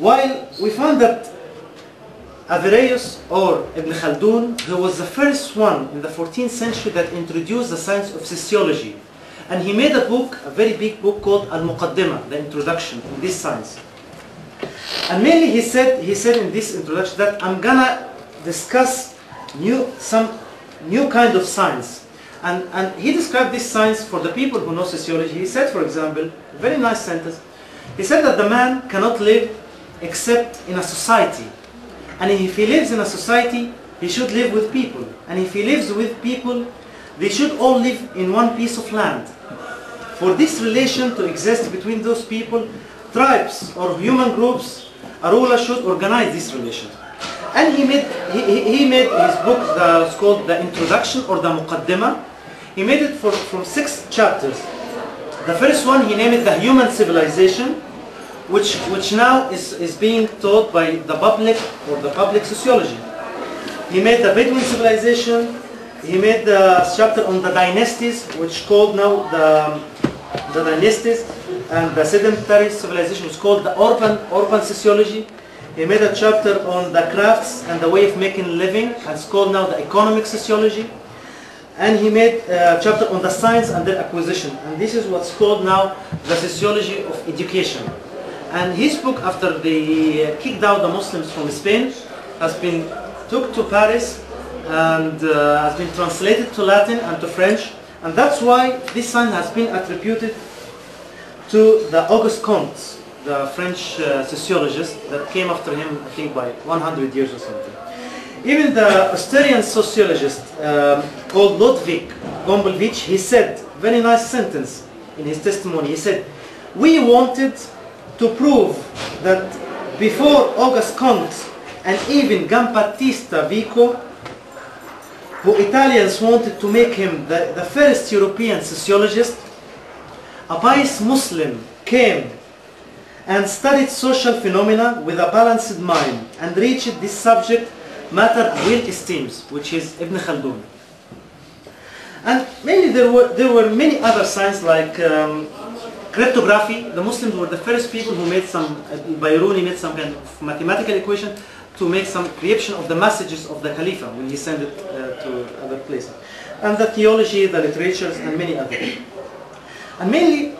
While we found that Averroes or Ibn Khaldun, who was the first one in the 14th century that introduced the science of sociology. And he made a book, a very big book called Al-Muqaddimah, the introduction in this science. And mainly he said in this introduction that I'm gonna discuss some new kind of science. And he described this science for the people who know sociology. He said, for example, a very nice sentence. He said that the man cannot live except in a society. And if he lives in a society, he should live with people. And if he lives with people, they should all live in one piece of land. For this relation to exist between those people, tribes or human groups, a ruler should organize this relation. And he made his book, it's called The Introduction or the Muqaddimah. He made it from 6 chapters. The first one he named it The Human Civilization, which now is being taught by the public or the public sociology. He made the Bedouin civilization. He made the chapter on the dynasties, which called now the dynasties, and the sedentary civilization was called the urban sociology. He made a chapter on the crafts and the way of making a living, and it's called now the economic sociology. And he made a chapter on the science and their acquisition, and this is what's called now the sociology of education. And his book, after they kicked out the Muslims from Spain, has been took to Paris and has been translated to Latin and to French. And that's why this science has been attributed to the Auguste Comte, the French sociologist that came after him, I think, by 100 years or something. Even the Austrian sociologist called Ludwig Gombolvich, he said, very nice sentence in his testimony, he said, we wanted to prove that before Auguste Comte and even Giambattista Vico, who Italians wanted to make him the first European sociologist, a pious Muslim came and studied social phenomena with a balanced mind and reached this subject matter well esteems, which is Ibn Khaldun. And mainly there were many other sciences like cryptography. The Muslims were the first people who made Bayruni made some kind of mathematical equation to make some creation of the messages of the Khalifa when he sent it to other places. And the theology, the literatures, and many others. And mainly,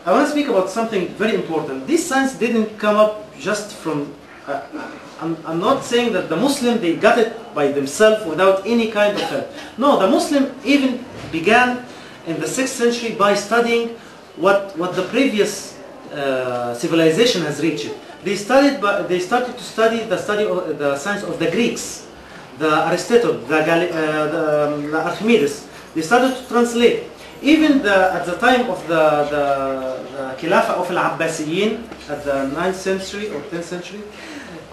I want to speak about something very important. This science didn't come up just from, I'm not saying that the Muslim, they got it by themselves without any kind of help. No, the Muslim even began in the 6th century by studying what the previous civilization has reached. They started to study the science of the Greeks, the Aristotle, the Archimedes. They started to translate. Even at the time of the Khilafah of Al-Abbasiyin at the 9th century or 10th century,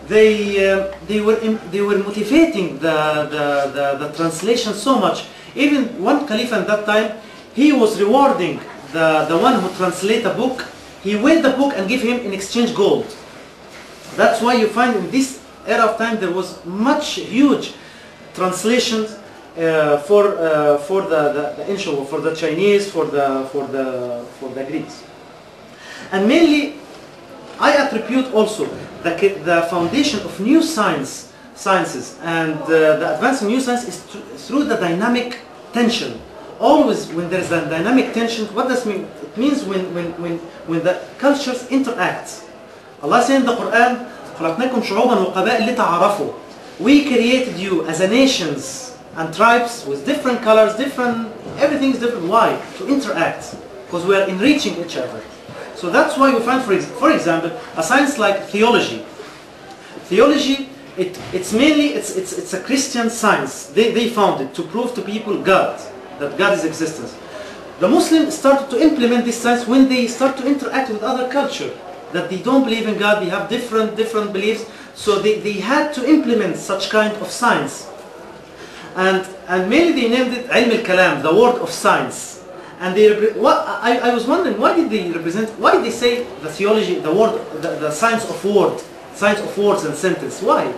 they were motivating the translation so much. Even one Caliph at that time, he was rewarding the one who translate a book. He weighed the book and gave him in exchange gold. That's why you find in this era of time there was huge translations for the ancient, for the Chinese, for the Greeks. And mainly, I attribute also the foundation of new sciences and the advance in new science is through the dynamic tension. Always when there is a dynamic tension, what does it mean? It means when the cultures interact. Allah said in the Quran, خلقناكم شعوبا وقبائل لتعارفوا. We created you as a nations and tribes with different colors, everything is different. Why? To interact, because we are enriching each other. So that's why we find, for example, a science like theology. Theology, it's mainly a Christian science. They found it to prove to people God, that God is existence. The Muslims started to implement this science when they start to interact with other culture, that they don't believe in God, they have different beliefs, so they had to implement such kind of science. And mainly they named it Ilm al-Kalam, the word of science. And I was wondering, why did they say the theology, the word, the science of words and sentence? Why?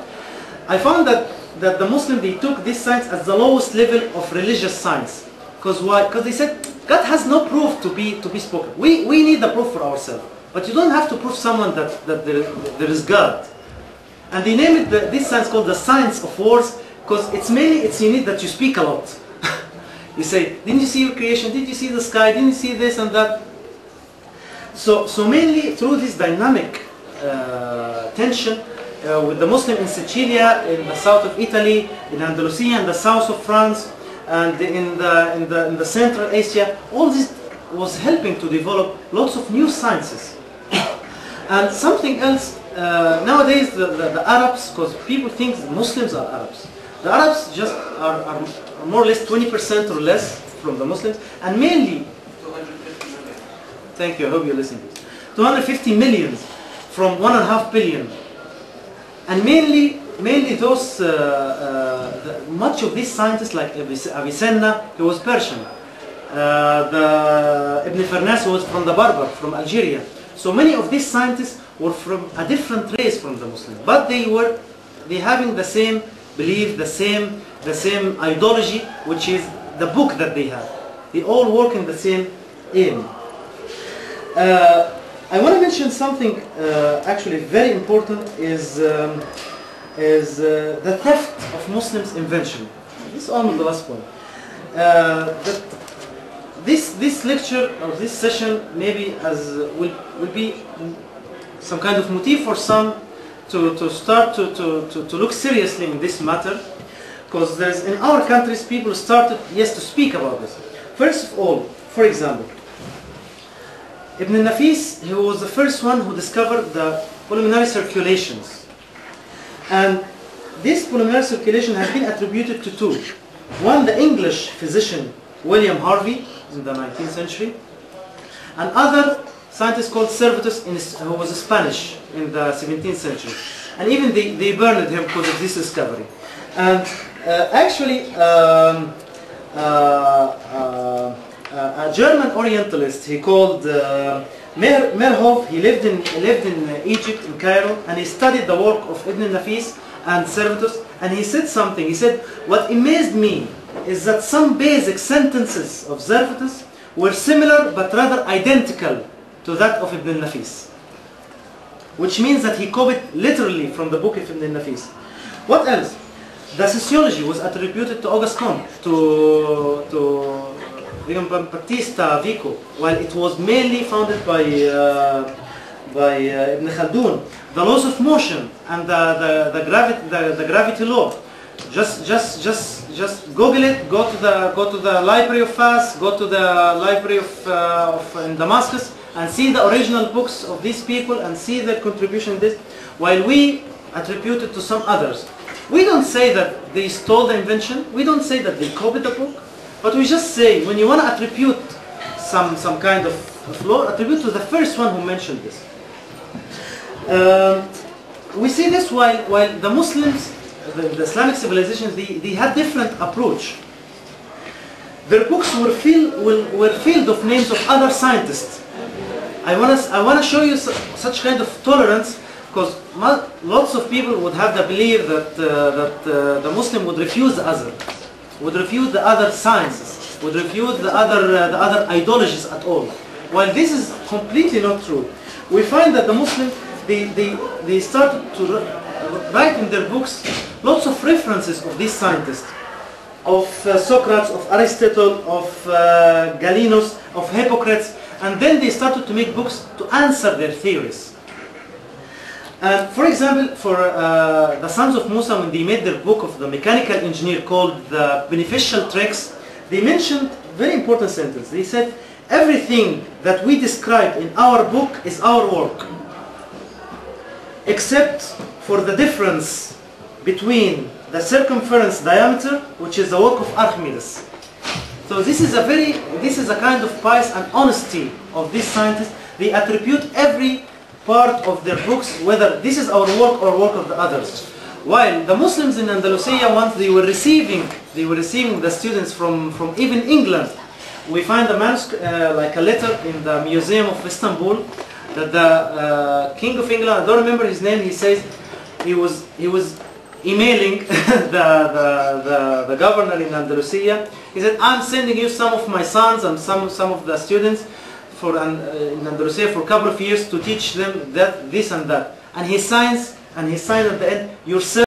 I found that the Muslim, they took this science as the lowest level of religious science. Because why? Because they said God has no proof to be spoken. We need the proof for ourselves. but you don't have to prove someone that there is God. And they name it this science called the science of words, because it's you need that you speak a lot. You say, didn't you see your creation? Did you see the sky? Didn't you see this and that? So mainly through this dynamic tension with the Muslim in Sicilia, in the south of Italy, in Andalusia, in the south of France, and in the Central Asia, all this was helping to develop lots of new sciences. And something else, nowadays the Arabs, because people think Muslims are Arabs. The Arabs just are more or less 20% or less from the Muslims, and mainly, thank you, I hope you're listening to this, 250 million from 1.5 billion. And mainly those, much of these scientists like Avicenna, he was Persian. Ibn Farnas was from the Berber, from Algeria. So many of these scientists were from a different race from the Muslims, but they having the same belief, the same ideology, which is the book that they have. They all work in the same aim. I want to mention something actually very important is the theft of Muslims' invention. This is almost the last point. This lecture or this session maybe will be some kind of motive for some to start to look seriously in this matter, because there's in our countries people started to speak about this. First of all, for example, Ibn Nafis, he was the first one who discovered the pulmonary circulations, and this pulmonary circulation has been attributed to two. One, the English physician William Harvey in the 19th century, and other scientist called Servetus, who was Spanish in the 17th century. And even they burned him because of this discovery. And actually, a German Orientalist, he called Merhov, he lived in Egypt, in Cairo, and he studied the work of Ibn Nafis and Servetus, and he said something. He said, what amazed me is that some basic sentences of Servetus were similar but rather identical to that of Ibn Nafis, which means that he copied literally from the book of Ibn Nafis. What else? The sociology was attributed to Auguste Comte, to Battista Vico, while it was mainly founded by Ibn Khaldun. The laws of motion and the gravity law. Just Google it. Go to the Library of Fas. Go to the Library of in Damascus and see the original books of these people and see their contribution to this. While we attribute it to some others, we don't say that they stole the invention. We don't say that they copied the book. But we just say, when you want to attribute some kind of law, attribute to the first one who mentioned this. We see this while the Muslims, the Islamic civilizations, they had different approach. Their books were filled of names of other scientists. I want to show you such kind of tolerance, because lots of people would have the belief that the Muslim would refuse the other. Would refuse the other sciences, would refuse the other ideologies at all. While this is completely not true. We find that the Muslims, they started to write in their books lots of references of these scientists, of Socrates, of Aristotle, of Galenos, of Hippocrates, and then they started to make books to answer their theories. And for example, for the sons of Musa, when they made their book of the mechanical engineer called The Beneficial Tricks, they mentioned a very important sentence. They said, everything that we described in our book is our work, except for the difference between the circumference diameter, which is the work of Archimedes. So this is a kind of pious and honesty of these scientists. They attribute every part of their books, whether this is our work or work of the others. While the Muslims in Andalusia, once they were receiving the students from even England, we find a manuscript, like a letter in the Museum of Istanbul, that the King of England, I don't remember his name, he says he was emailing the governor in Andalusia. He said, I'm sending you some of my sons and some of the students for in Andalusia for a couple of years to teach them that this and that, and he signs at the end, your